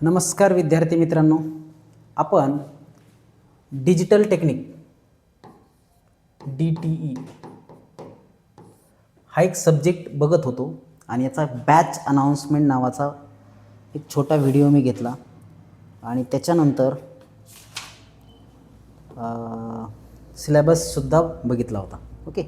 नमस्कार विद्यार्थी मित्रांनो, आपण डिजिटल टेक्निक DTE हा एक सब्जेक्ट बघत होतो आणि याचा बॅच अनाउन्समेंट नावाचा एक छोटा व्हिडिओ मी घेतला आणि त्याच्यानंतर सिलेबससुद्धा बघितला होता. ओके,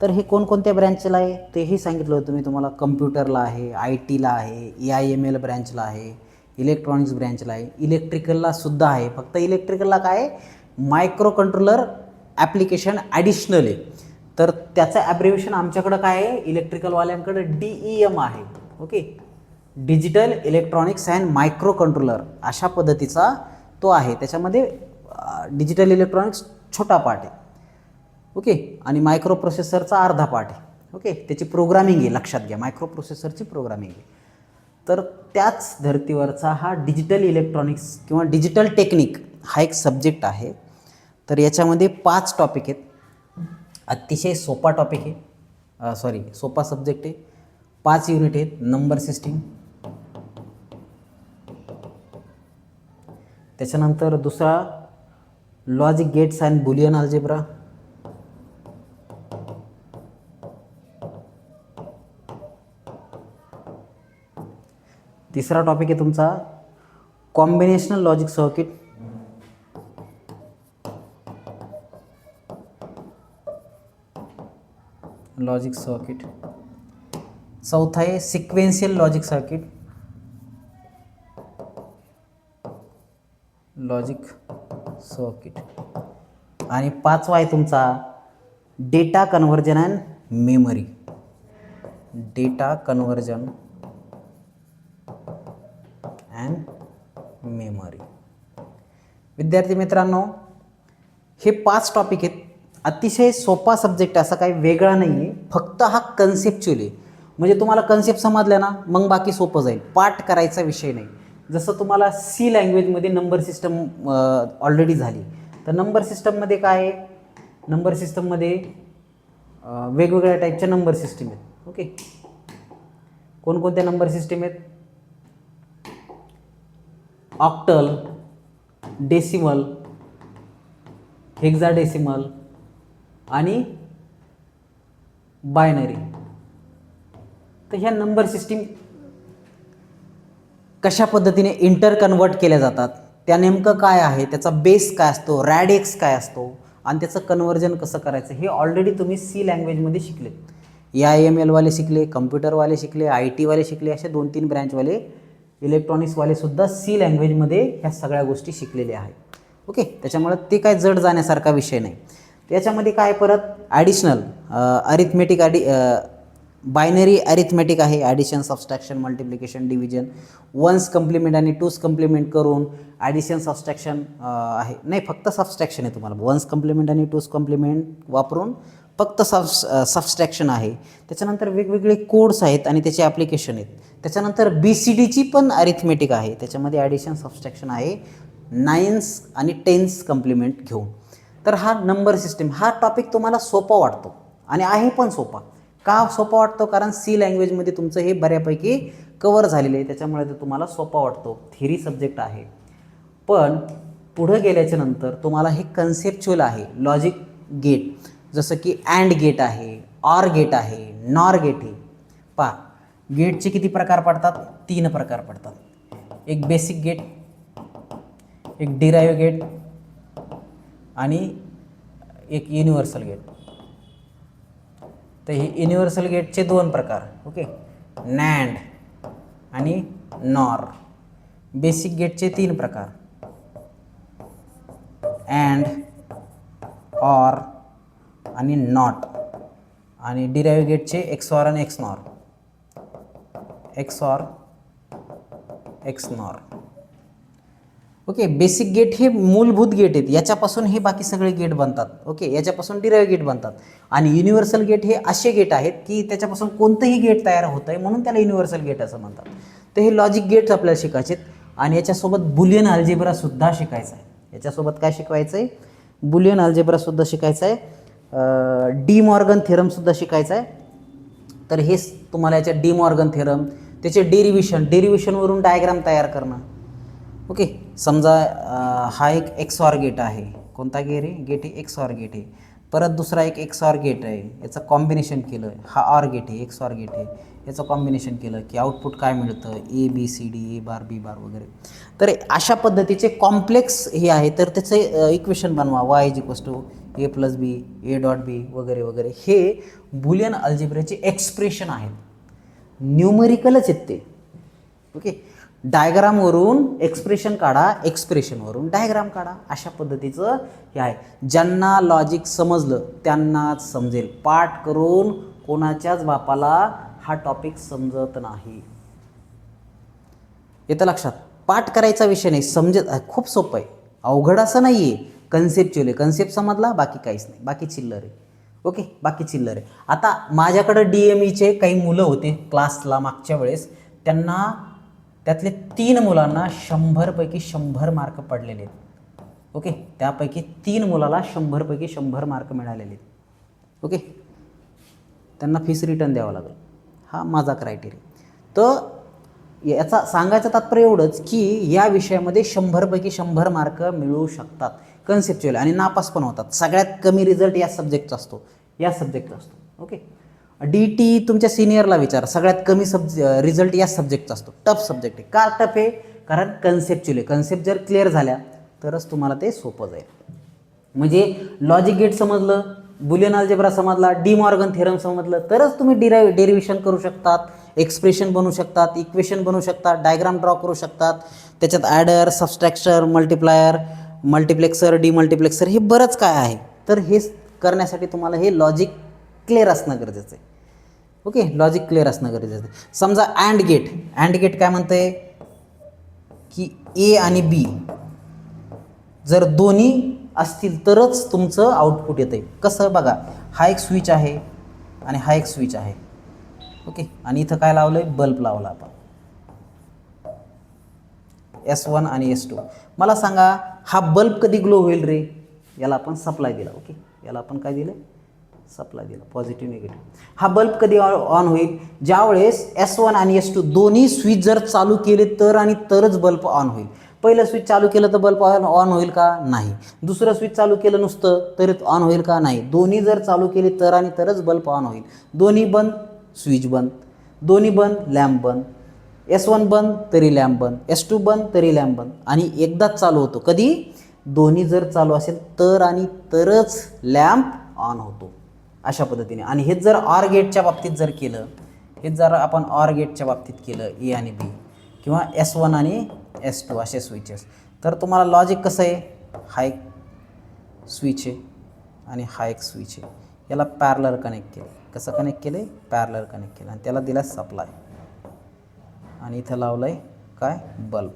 तर हे कोणकोणत्या ब्रँचला आहे तेही सांगितलं होतं मी तुम्हाला. कम्प्युटरला आहे, IT ला आहे, EIML ब्रँचला आहे, इलेक्ट्रॉनिक्स ब्रँचला आहे, इलेक्ट्रिकलला सुद्धा आहे. फक्त इलेक्ट्रिकलला काय आहे, मायक्रो कंट्रोलर ॲप्लिकेशन ॲडिशनल आहे. तर त्याचं ॲब्रिव्हिएशन आमच्याकडं काय आहे, इलेक्ट्रिकलवाल्यांकडं DEM आहे. Okay, digital electronics and micro controller अशा पद्धतीचा तो आहे. त्याच्यामध्ये डिजिटल इलेक्ट्रॉनिक्स छोटा पार्ट आहे. ओके, आणि मायक्रो प्रोसेसरचा अर्धा पार्ट आहे. ओके, त्याची प्रोग्रामिंग आहे, लक्षात घ्या, मायक्रो प्रोसेसरची प्रोग्रामिंग आहे. तर त्याच धर्तीवरचा हा डिजिटल इलेक्ट्रॉनिक्स किंवा डिजिटल टेक्निक हा एक सब्जेक्ट आहे. तर याच्यामध्ये 5 टॉपिक आहेत. अतिशय सोपा टॉपिक आहे, सोपा सब्जेक्ट आहे. 5 युनिट आहेत. नंबर सिस्टीम, त्याच्यानंतर दुसरा logic gates and Boolean algebra, तिसरा टॉपिक आहे तुमचा कॉम्बिनेशनल लॉजिक सर्किट, चौथा आहे सिक्वेन्शियल लॉजिक सर्किट, आणि 5वा आहे तुमचा डेटा कन्व्हर्जन अँड मेमरी, विद्यार्थी मित्रांनो, हे 5 टॉपिक आहेत. अतिशय सोपा सब्जेक्ट, असा काही वेगळा नाही आहे. फक्त हा कन्सेप्च्युअल आहे. म्हणजे तुम्हाला कन्सेप्ट समजल्या ना, मग बाकी सोपं जाईल. पाठ करायचा विषय नाही. जसं तुम्हाला C लँग्वेजमध्ये नंबर सिस्टम ऑलरेडी झाली, तर नंबर सिस्टममध्ये काय आहे, नंबर सिस्टममध्ये वेगवेगळ्या टाईपच्या नंबर सिस्टीम आहेत. ओके, कोणकोणत्या नंबर सिस्टीम आहेत, ऑक्टल, डेसिमल, हेक्साडेसिमल आणि बायनरी. तर ह्या नंबर सिस्टीम कशा पद्धतीने इंटर कन्वर्ट केल्या जातात, त्या नेमकं काय आहे, त्याचा बेस काय असतो, रॅडिक्स काय असतो आणि त्याचं कन्वर्जन कसं करायचं, हे ऑलरेडी तुम्ही C लँग्वेजमध्ये शिकलेत. EIML वाले शिकले, कम्प्युटरवाले शिकले, IT वाले शिकले, असे 2-3 ब्रँचवाले, इलेक्ट्रॉनिक्सवाले सुद्धा C लँग्वेजमध्ये ह्या सगळ्या गोष्टी शिकलेल्या आहेत. ओके, त्याच्यामुळे ते काय जड जाण्यासारखा विषय नाही. त्याच्यामध्ये काय परत ॲडिशनल अरिथमेटिक, बायनरी अरिथमेटिक आहे, addition, subtraction, multiplication, division, one's complement आणि टूस कम्प्लिमेंट करून ॲडिशन, सबस्ट्रॅक्शन आहे. नाही, फक्त सबस्ट्रॅक्शन आहे तुम्हाला. वन्स कम्प्लिमेंट आणि टूस कम्प्लिमेंट वापरून फक्त सबस्ट्रॅक्शन आहे. त्याच्यानंतर वेगवेगळे कोड्स आहेत आणि त्याचे ॲप्लिकेशन आहेत. त्याच्यानंतर BCDची पण अरिथमेटिक आहे, त्याच्यामध्ये ॲडिशन, सबस्ट्रॅक्शन आहे, 9s आणि 10s कम्प्लिमेंट घेऊन. तर हा नंबर सिस्टीम हा टॉपिक तुम्हाला सोपा वाटतो आणि आहे पण सोपा. का सोपा वाटतो, कारण C लँग्वेजमध्ये तुमचं हे बऱ्यापैकी कवर झालेलं आहे, त्याच्यामुळे ते तुम्हाला सोपा वाटतो. थिअरी सब्जेक्ट आहे. पण पुढं गेल्याच्या नंतर तुम्हाला हे कन्सेप्च्युअल आहे. लॉजिक गेट, जसं की अँड गेट आहे, ऑर गेट आहे, नॉर गेट आहे. पहा, गेटचे किती प्रकार पडतात, 3 प्रकार पडतात. एक बेसिक गेट, एक डिराइव्ह गेट आणि एक युनिव्हर्सल गेट. तर हे युनिव्हर्सल गेटचे 2 प्रकार. ओके, नॅन्ड आणि नॉर. बेसिक गेटचे 3 प्रकार, अँड, ऑर आणि नॉट. आणि डिराइव्ह गेटचे XOR आणि XNOR. ओके, बेसिक गेट हे मूलभूत गेट आहेत, याच्यापासून हे बाकी सगळे गेट बनतात. ओके, याच्यापासून डिराइव्ह गेट बनतात. आणि युनिव्हर्सल गेट हे असे गेट आहेत की त्याच्यापासून कोणतंही गेट तयार होतं आहे, म्हणून त्याला युनिव्हर्सल गेट असं म्हणतात. तर हे लॉजिक गेट्स आपल्याला शिकायचे आहेत. आणि याच्यासोबत बुलियन अल्जेब्रासुद्धा शिकायचं आहे. याच्यासोबत काय शिकवायचं आहे, बुलियन अल्जेब्रासुद्धा शिकायचं आहे. डी मॉर्गन थेरमसुद्धा शिकायचं आहे. तर हेच तुम्हाला याच्या डी मॉर्गन थेरम, त्याचे डेरिव्हेशनवरून डायग्राम तयार करणं, ओके. समजा हा एक XOR गेट आहे. कोणता गेट आहे? गेट आहे XOR गेट आहे. परत दुसरा एक XOR गेट आहे, याचं कॉम्बिनेशन केलं. हा OR गेट आहे, XOR गेट आहे, याचं कॉम्बिनेशन केलं की आउटपुट काय मिळतं? ABCD, A बार B बार वगैरे. तर अशा पद्धतीचे कॉम्प्लेक्स हे आहे. तर त्याचं इक्वेशन बनवा, y = A + B, A.B वगैरे वगैरे. हे बुलियन अल्जेब्राचे एक्सप्रेशन आहेत, न्यूमरिकलच आहेत ते. ओके. डायग्रामवरून एक्सप्रेशन काढा, एक्सप्रेशनवरून डायग्राम काढा, अशा पद्धतीचं हे आहे. ज्यांना लॉजिक समजलं त्यांनाच समजेल. पाठ करून कोणाच्याच बापाला हा टॉपिक समजत नाही. येतं लक्षात? पाठ करायचा विषय नाही, समजत खूप सोपं आहे, अवघड असं नाही आहे. कन्सेप्च्युअल आहे, कन्सेप्ट समजला बाकी काहीच नाही, बाकी चिल्लर आहे. ओके, बाकी चिल्लर आहे. आता माझ्याकडं DMEचे काही मुलं होते क्लासला मागच्या वेळेस, त्यांना त्यातले 3 मुलांना 100 पैकी 100 मार्क पडलेले आहेत. ओके, त्यापैकी 3 मुलाला 100 पैकी 100 मार्क मिळालेले आहेत. ओके, त्यांना फीस रिटर्न द्यावं लागेल. हा माझा क्रायटेरिया. तर याचा सांगायचं तात्पर्य एवढंच की या विषयामध्ये 100 पैकी 100 मार्क मिळू शकतात कन्सेप्च्युअल, आणि नापास पण होतात. सगळ्यात कमी रिझल्ट या सब्जेक्टचा असतो, या सब्जेक्टचा असतो. ओके. DT तुमच्या सिनियरला विचारा, सगळ्यात कमी रिझल्ट या सब्जेक्टचा असतो. टफ सब्जेक्ट आहे. का टफ आहे? कारण कन्सेप्च्युअल आहे. कन्सेप्ट जर क्लिअर झाल्या तरच तुम्हाला ते सोपं जाईल. म्हणजे लॉजिक गेट समजलं, बुलियन अल्जेब्रा समजला, डी मॉर्गन थेरम समजलं तरच तुम्ही डेरिव्हेशन करू शकतात, एक्सप्रेशन बनवू शकतात, इक्वेशन बनवू शकतात, डायग्राम ड्रॉ करू शकतात. त्याच्यात ॲडर, सबस्ट्रॅक्टर, मल्टिप्लायर, मल्टिप्लेक्सर, डिमल्टिप्लेक्सर, हे बरंच काय आहे. तर हे करण्यासाठी तुम्हाला हे लॉजिक क्लिअर असणं गरजेचं आहे. ओके, लॉजिक क्लिअर असणं गरजेचं आहे. समजा अँड गेट, अँड गेट काय म्हणतंय की A आणि B जर दोन्ही असतील तरच तुमचं आउटपुट येतं आहे. कसं बघा, हा एक स्विच आहे आणि हा एक स्विच आहे. ओके, आणि इथं काय लावलं आहे? बल्ब लावला आपण, S1 आणि S2. मला सांगा, हा बल्ब कधी ग्लो होईल रे? याला आपण सप्लाय दिला. ओके, याला आपण काय दिलं? सप्लाय दिला, पॉझिटिव्ह निगेटिव्ह. हा बल्ब कधी ऑन होईल? ज्यावेळेस S1 आणि S2 दोन्ही स्विच जर चालू केले तर आणि तरच बल्ब ऑन होईल. पहिलं स्विच चालू केलं तर बल्ब ऑन होईल का? नाही. दुसरं स्विच चालू केलं नुसतं तरी ऑन होईल का? नाही. दोन्ही जर चालू केले तर आणि तरच बल्ब ऑन होईल. दोन्ही बंद, स्विच बंद. दोन्ही बंद, लॅम्प बंद. S1 बंद तरी लॅम्प बंद, S2 बंद तरी लॅम्प बंद. आणि एकदाच चालू होतो कधी? दोन्ही जर चालू असेल तर आणि तरच लॅम्प ऑन होतो. अशा पद्धतीने. आणि हेच जर OR गेटच्या बाबतीत जर केलं, हेच जर आपण OR गेटच्या बाबतीत केलं, A आणि B किंवा S1 आणि S2 असे स्विचेस, तर तुम्हाला लॉजिक कसं आहे? हा एक स्विच आहे आणि हा एक स्विच आहे, याला पॅरलर कनेक्ट केलं. कसं कनेक्ट केलं आहे? पॅरलर कनेक्ट केलं. आणि त्याला दिला सप्लाय, आणि इथं लावलं आहे काय? बल्ब.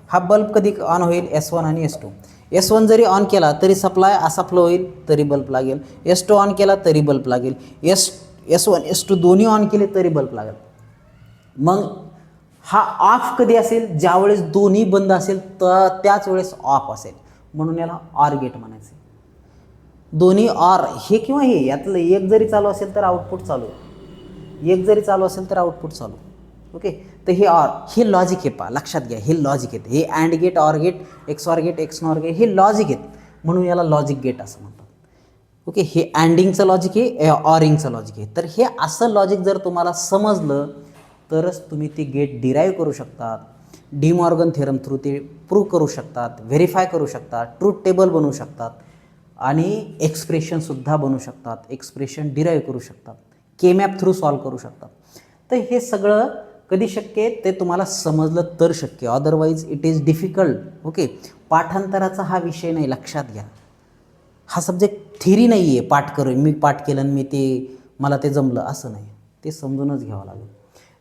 हा बल्ब कधी ऑन होईल? S1 आणि S2. S1 जरी ऑन केला तरी सप्लाय असा फ्लो होईल तरी बल्ब लागेल. S2 ऑन केला तरी बल्ब लागेल. S1 S2 दोन्ही ऑन केले तरी बल्ब लागेल. मग हा ऑफ कधी असेल? ज्यावेळेस दोन्ही बंद असेल तर त्याच वेळेस ऑफ असेल, म्हणून याला OR गेट म्हणायचं. दोन्ही OR, हे किंवा हे, यातलं एक जरी चालू असेल तर आउटपुट चालू, एक जरी चालू असेल तर आउटपुट चालू. ओके, तर हे OR, हे लॉजिक आहे. पहा, लक्षात घ्या, हे लॉजिक आहेत. हे and gate, OR gate, XOR gate, XNOR gate, हे लॉजिक आहेत, म्हणून याला लॉजिक गेट असं म्हणतात. ओके, हे अँडिंगचं लॉजिक आहे, ऑरिंगचं लॉजिक आहे. तर हे असं लॉजिक जर तुम्हाला समजलं तरच तुम्ही ते गेट डिराईव्ह करू शकतात, डी मॉर्गन थेरम थ्रू ते प्रूव्ह करू शकतात, व्हेरीफाय करू शकतात, ट्रूथ टेबल बनवू शकतात, आणि एक्सप्रेशनसुद्धा बनवू शकतात, एक्सप्रेशन डिराईव्ह करू शकतात, K-मॅप थ्रू सॉल्व करू शकतात. तर हे सगळं कधी शक्य आहे? ते तुम्हाला समजलं तर शक्य, otherwise it is difficult. Okay, पाठांतराचा हा विषय नाही, लक्षात घ्या. हा सब्जेक्ट थिअरी नाही आहे, पाठ करून मी पाठ केलं आणि मी ते मला ते जमलं असं नाही, ते समजूनच घ्यावं लागेल.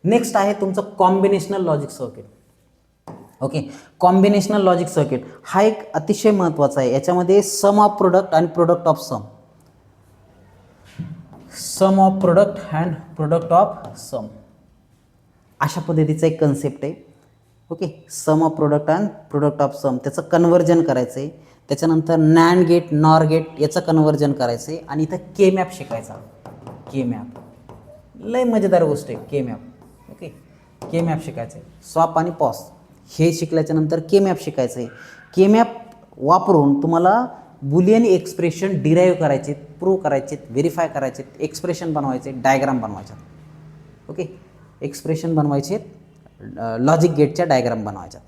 नेक्स्ट आहे तुमचं combinational logic circuit. Okay, combinational logic circuit हा एक अतिशय महत्त्वाचा आहे. याच्यामध्ये सम ऑफ प्रोडक्ट आणि product of sum, sum of product and product of sum, अशा पद्धतीचा एक कन्सेप्ट आहे. Okay, sum of product and product of sum, त्याचं कन्व्हर्जन करायचं आहे. त्याच्यानंतर नॅन्ड गेट, नॉर गेट याचं कन्व्हर्जन करायचं आहे. आणि इथं K-मॅप शिकायचा. K-मॅप लय मजेदार गोष्ट आहे, K-मॅप. ओके, K-मॅप शिकायचं आहे. स्वॅप आणि पॉस हे शिकल्याच्यानंतर के मॅप शिकायचं आहे. के मॅप वापरून तुम्हाला बुलियन एक्सप्रेशन डिराईव्ह करायचे, प्रूव्ह करायचे, व्हेरीफाय करायचे, एक्सप्रेशन बनवायचे, डायग्राम बनवायचे. ओके, एक्सप्रेशन बनवायचे, लॉजिक गेटच्या डायग्राम बनवायच्या.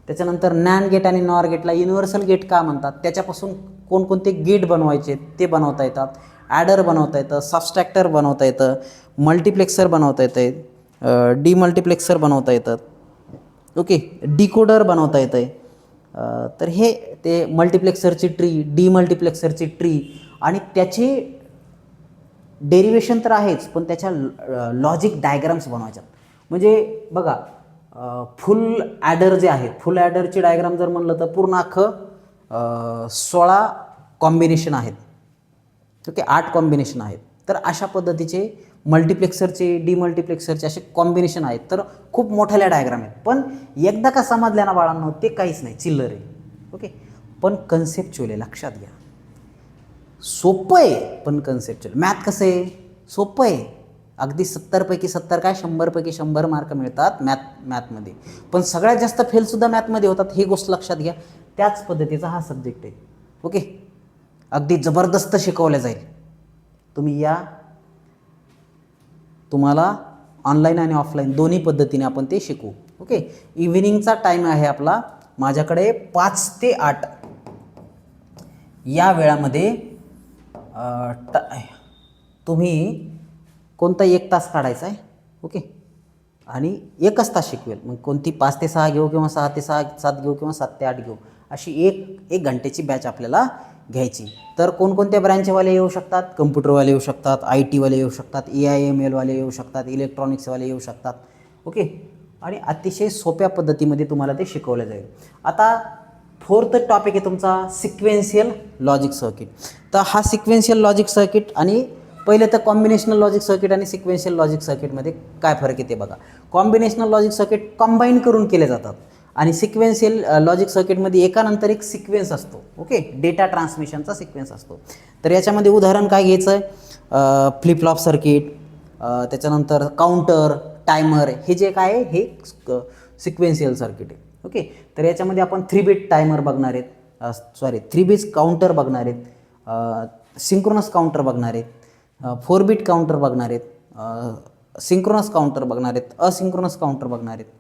त्याच्यानंतर नॅन्ड गेट आणि नॉर गेटला युनिव्हर्सल गेट का म्हणतात, त्याच्यापासून कोणकोणते गेट बनवायचे ते बनवता येतात. ॲडर बनवता येतं, सबस्ट्रॅक्टर बनवता येतं, मल्टिप्लेक्सर बनवता येतं, डीमल्टिप्लेक्सर बनवता येतं. ओके, डिकोडर बनवता येतं आहे. तर हे ते मल्टिप्लेक्सरची ट्री, डीमल्टिप्लेक्सरची ट्री आणि त्याचे डेरिवेशन तर आहेच, पण त्याच्या लॉजिक डायग्राम्स बनवायच्या. म्हणजे बघा, फुल ॲडर जे आहे, फुल ॲडरची डायग्राम जर म्हणलं तर पूर्ण अख्खं 16 कॉम्बिनेशन आहेत. ओके, 8 कॉम्बिनेशन आहेत. तर अशा पद्धतीचे मल्टिप्लेक्सरचे, डीमल्टिप्लेक्सरचे असे कॉम्बिनेशन आहेत. तर खूप मोठ्याल्या डायग्राम आहेत. पण एकदा का समजल्या ना बाळांनो, ते काहीच नाही, चिल्लर आहे. ओके, पण कन्सेप्च्युअल आहे, लक्षात घ्या. सोपं आहे पण कन्सेप्च्युअल. मॅथ कसं आहे, सोपं आहे. अगदी 70पैकी 70 काय 100पैकी 100 मार्क मिळतात मॅथमध्ये. पण सगळ्यात जास्त फेलसुद्धा मॅथमध्ये होतात, ही गोष्ट लक्षात घ्या. त्याच पद्धतीचा हा सब्जेक्ट आहे. ओके, अगदी जबरदस्त शिकवलं जाईल. तुम्ही या, तुम्हाला ऑनलाईन आणि ऑफलाईन दोन्ही पद्धतीने आपण ते शिकू. ओके, इव्हिनिंगचा टाईम आहे आपला माझ्याकडे 5 ते 8 या वेळामध्ये तुम्ही कोणता 1 तास काढायचा आहे. ओके, आणि 1च तास शिकवेल. मग कोणती 5 ते 6 घेऊ किंवा 6 ते 7 घेऊ किंवा 7 ते 8 घेऊ, अशी एक घंटेची बॅच आपल्याला घ्यायची. तर कोणकोणत्या ब्रँचवाले येऊ शकतात, कम्प्युटरवाले येऊ शकतात, IT वाले येऊ शकतात, AIMLवाले येऊ शकतात, इलेक्ट्रॉनिक्सवाले येऊ शकतात. ओके, आणि अतिशय सोप्या पद्धतीमध्ये तुम्हाला ते शिकवलं जाईल. आता 4th टॉपिक आहे तुमचा सिक्वेन्शियल लॉजिक सर्किट. तर हा सिक्वेन्शियल लॉजिक सर्किट, आणि पहिले तर कॉम्बिनेशनल लॉजिक सर्किट आणि सिक्वेन्शियल लॉजिक सर्किटमध्ये काय फरक आहे ते बघा. कॉम्बिनेशनल लॉजिक सर्किट कंबाईन करून केले जातात आणि सिक्वेन्शियल लॉजिक सर्किटमध्ये एकानंतर एक सिक्वेन्स असतो. ओके, डेटा ट्रान्समिशनचा सिक्वेन्स असतो. तर याच्यामध्ये उदाहरण काय घ्यायचं आहे, फ्लिप फ्लॉप सर्किट, त्याच्यानंतर काउंटर, टायमर, हे जे काय आहे हे सिक्वेन्शियल सर्किट आहे. ओके, तर याच्यामध्ये आपण 3 बिट टायमर बघणार आहेत, 3 बिट काउंटर बघणार आहेत, सिंक्रोनस काउंटर बघणार आहेत, 4 बिट काउंटर बघणार आहेत, सिंक्रोनस काउंटर बघणार आहेत, असिंक्रोनस काउंटर बघणार आहेत.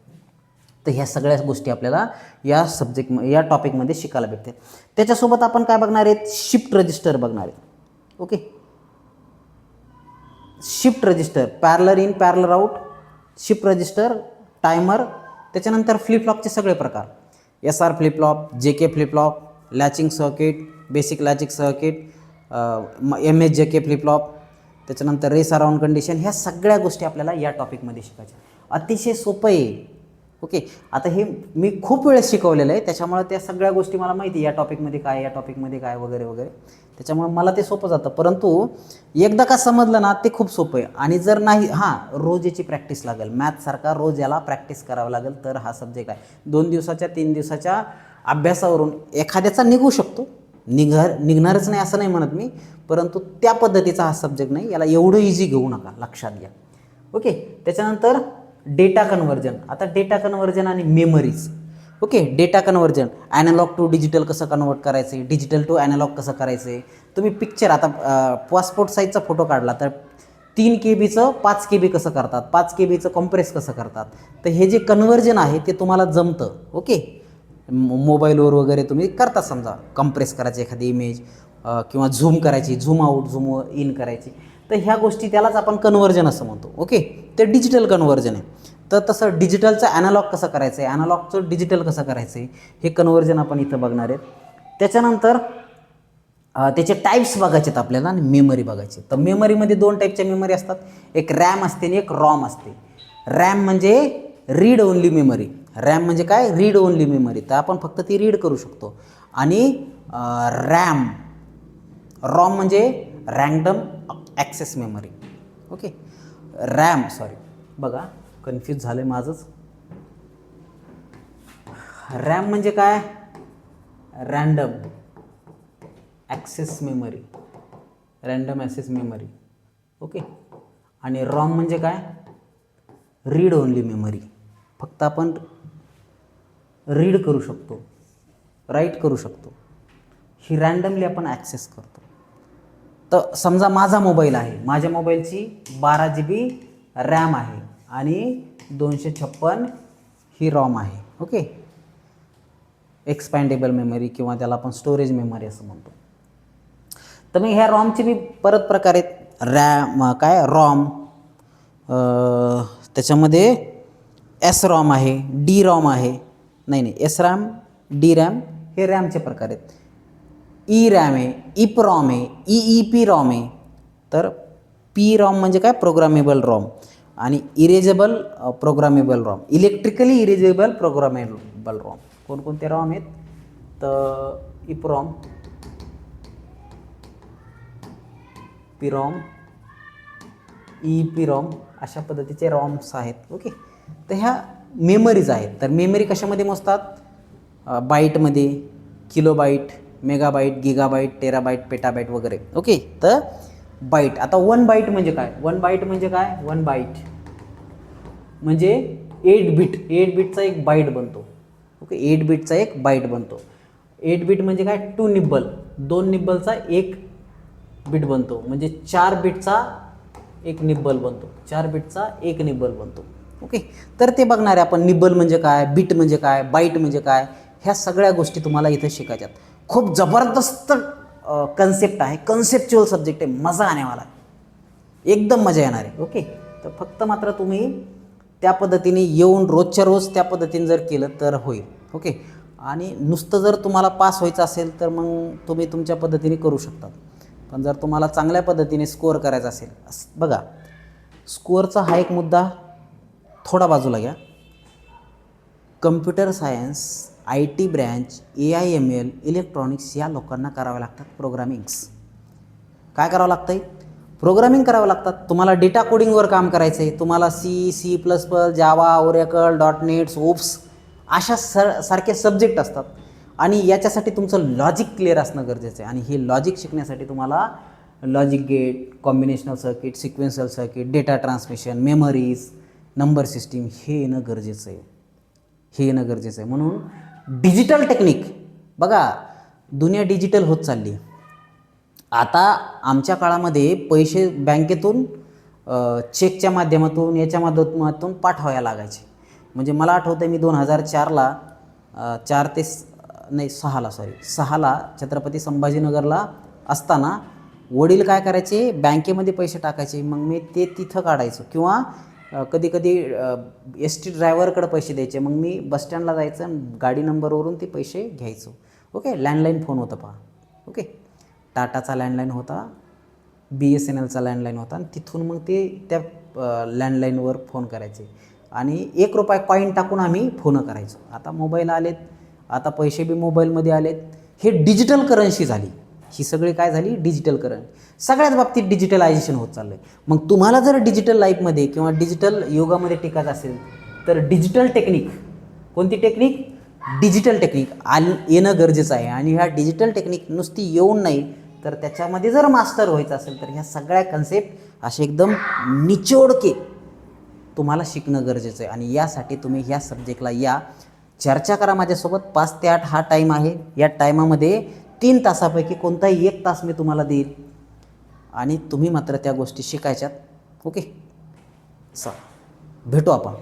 तर ह्या सगळ्या गोष्टी आपल्याला या टॉपिकमध्ये शिकायला भेटते. त्याच्यासोबत आपण काय बघणार आहेत, शिफ्ट रजिस्टर बघणार आहेत. Okay, shift register, parallel in parallel out, shift register, timer, त्याच्यानंतर फ्लिप फ्लॉपचे सगळे प्रकार, SR flip flop, JK flip flop, latching circuit, basic latching circuit, MSJK flip flop, त्याच्यानंतर रेस अराउंड कंडिशन, ह्या सगळ्या गोष्टी आपल्याला या टॉपिकमध्ये शिकायच्या. अतिशय सोपं आहे. ओके, आता हे मी खूप वेळेस शिकवलेलं आहे, त्याच्यामुळे त्या सगळ्या गोष्टी मला माहिती आहे, या टॉपिकमध्ये काय, या टॉपिकमध्ये काय, वगैरे वगैरे. त्याच्यामुळे मला ते सोपं जातं. परंतु एकदा का समजलं ना, ते खूप सोपं आहे. आणि जर नाही, रोज याची प्रॅक्टिस लागेल. मॅथसारखा रोज याला प्रॅक्टिस करावं लागेल, तर हा सब्जेक्ट आहे. 2 दिवसाच्या 3 दिवसाच्या अभ्यासावरून एखाद्याचा निघू शकतो, निघणारच नाही असं नाही म्हणत मी, परंतु त्या पद्धतीचा हा सब्जेक्ट नाही. याला एवढं इझी घेऊ नका, लक्षात घ्या. ओके, त्याच्यानंतर डेटा कन्व्हर्जन. आता डेटा कन्व्हर्जन आणि memories. Okay, data conversion, analogue to digital कसं कन्वर्ट करायचं आहे, डिजिटल टू ॲनालॉग कसं करायचं आहे. तुम्ही पिक्चर, आता पासपोर्ट साईजचा फोटो काढला तर 3 KB चं 5 KB कसं करतात, 5 KBचं कॉम्प्रेस कसं करतात. तर हे जे कन्व्हर्जन आहे ते तुम्हाला जमतं. ओके, मोबाईलवर वगैरे तुम्ही करता, समजा कम्प्रेस करायची एखादी इमेज किंवा झूम करायची, झूम आऊट, झूम इन करायची. तर ह्या गोष्टी त्यालाच आपण कन्व्हर्जन असं म्हणतो. ओके, ते डिजिटल कन्व्हर्जन आहे. तर तसं डिजिटलचं ॲनालॉग कसं करायचं आहे, ॲनालॉगचं डिजिटल कसं करायचं आहे, हे कन्व्हर्जन आपण इथं बघणार आहेत. त्याच्यानंतर त्याचे टाईप्स बघायचे आहेत आपल्याला आणि मेमरी बघायची. तर मेमरीमध्ये 2 टाईपच्या मेमरी असतात, एक रॅम असते आणि एक रॉम असते. रॅम म्हणजे रीड ओनली मेमरी. रॅम म्हणजे काय, रीड ओनली मेमरी, तर आपण फक्त ती रीड करू शकतो. आणि रॉम म्हणजे रँडम ॲक्सेस मेमरी. ओके, बघा कन्फ्यूज झालं आहे माझंच. रॅम म्हणजे काय, random access memory, random access memory. Okay, आणि रॉम म्हणजे काय, रीड ओनली मेमरी. फक्त आपण रीड करू शकतो, राईट करू शकतो. ही रँडमली आपण ॲक्सेस करतो. तर समजा माझा मोबाईल आहे, माझ्या मोबाईलची 12 GB रॅम आहे आणि 256 ही रॉम आहे. ओके, एक्सपॅन्डेबल मेमरी किंवा त्याला आपण स्टोरेज मेमरी असं म्हणतो. तर मग ह्या रॉमचे बी परत प्रकार आहेत. रॉम, त्याच्यामध्ये एस रॉम आहे, डी रॉम आहे. नाही, एस रॅम, डी रॅम हे रॅमचे प्रकार आहेत. ई रॅम आहे, इप रॉम आहे, ई पी रॉम आहे. तर पी रॉम म्हणजे काय, प्रोग्रामेबल रॉम. आणि erasable programmable ROM, electrically erasable programmable ROM. कोणकोणते रॉम आहेत? तर इप ROM, P ROM, E P ROM अशा पद्धतीचे रॉम्स आहेत. ओके, तर ह्या मेमरीज आहेत. तर मेमरी कशामध्ये मोजतात? बाईटमध्ये, किलोबाईट, मेगाबाईट, गिगाबाईट, टेराबाईट, पेटाबाईट वगैरे. ओके, तर बाईट. आता 1 बाईट म्हणजे काय? 1 बाईट म्हणजे काय? 1 बाईट म्हणजे 8 बिट. 8 बिटचा एक बाईट बनतो. ओके, 8 बिटचा एक बाईट बनतो. 8 बिट म्हणजे काय? 2 निब्बल, 2 निब्बलचा एक बिट बनतो. म्हणजे 4 बिटचा एक निब्बल बनतो. 4 बिटचा एक निब्बल बनतो. ओके, तर ते बघणार आहे आपण. निब्बल म्हणजे काय, बिट म्हणजे काय, बाईट म्हणजे काय, ह्या सगळ्या गोष्टी तुम्हाला इथं शिकायच्यात. खूप जबरदस्त कन्सेप्ट आहे, कन्सेप्च्युअल सब्जेक्ट आहे, मजा आनेवाला आहे, एकदम मजा येणार आहे. ओके, तर फक्त मात्र तुम्ही त्या पद्धतीने येऊन रोजच्या रोज त्या पद्धतीने जर केलं तर होईल. ओके, आणि नुसतं जर तुम्हाला पास व्हायचं असेल तर मग तुम्ही तुमच्या पद्धतीने करू शकता. पण जर तुम्हाला चांगल्या पद्धतीने स्कोअर करायचा असेल, बघा स्कोअरचा हा एक मुद्दा थोडा बाजूला घ्या. Computer science, IT branch, AIML, electronics या लोकांना करावे लागतात प्रोग्रामिंग्स. काय करावं लागतं आहे? प्रोग्रामिंग करावं लागतात. तुम्हाला डेटा कोडिंगवर काम करायचं आहे, तुम्हाला C++, जावा, ओरेकल, .NET, सोप्स अशा सारखे सब्जेक्ट असतात. आणि याच्यासाठी तुमचं लॉजिक क्लिअर असणं गरजेचं आहे. आणि हे लॉजिक शिकण्यासाठी तुम्हाला logic gate, combinational circuit, sequential circuit, data transmission, memories, number system हे येणं गरजेचं आहे. म्हणून डिजिटल टेक्निक, बघा दुनिया डिजिटल होत चालली. आता आमच्या काळामध्ये पैसे बँकेतून चेकच्या माध्यमातून याच्या माध्यमातून पाठवायला लागायचे. म्हणजे मला आठवतं मी 2004ला 6ला छत्रपती संभाजीनगरला असताना वडील काय करायचे, बँकेमध्ये पैसे टाकायचे. मग मी ते तिथं काढायचो किंवा कधी कधी ST ड्रायव्हरकडे पैसे द्यायचे. मग मी बसस्टँडला जायचं आणि गाडी नंबरवरून ते पैसे घ्यायचो. ओके, लँडलाईन फोन होता पहा. ओके, टाटाचा लँडलाईन होता, BSNLचा लँडलाईन होता. आणि तिथून मग ते त्या लँडलाईनवर फोन करायचे आणि ₹1 कॉईन टाकून आम्ही फोन करायचो. आता मोबाईल आलेत, आता पैसे बी मोबाईलमध्ये आलेत. हे डिजिटल करन्सी झाली. ही सगळी काय झाली? Digital currency. सगळ्याच बाबतीत डिजिटलायझेशन होत चाललं आहे. मग तुम्हाला जर डिजिटल लाईफमध्ये किंवा डिजिटल युगामध्ये टिकायचं असेल तर डिजिटल टेक्निक, कोणती टेक्निक? डिजिटल टेक्निक येणं गरजेचं आहे. आणि ह्या डिजिटल टेक्निक नुसती येऊन नाही तर त्याच्यामध्ये जर मास्टर व्हायचं असेल तर ह्या सगळ्या कन्सेप्ट असे एकदम निचोडके तुम्हाला शिकणं गरजेचं आहे. आणि यासाठी तुम्ही ह्या सब्जेक्टला या, चर्चा करा माझ्यासोबत. 5 ते 8 हा टाईम आहे. या टायमामध्ये 3 तासापैकी कोणताही 1 तास मी तुम्हाला देईल आणि तुम्ही मात्र त्या गोष्टी शिकायच्यात. ओके, भेटू आपण.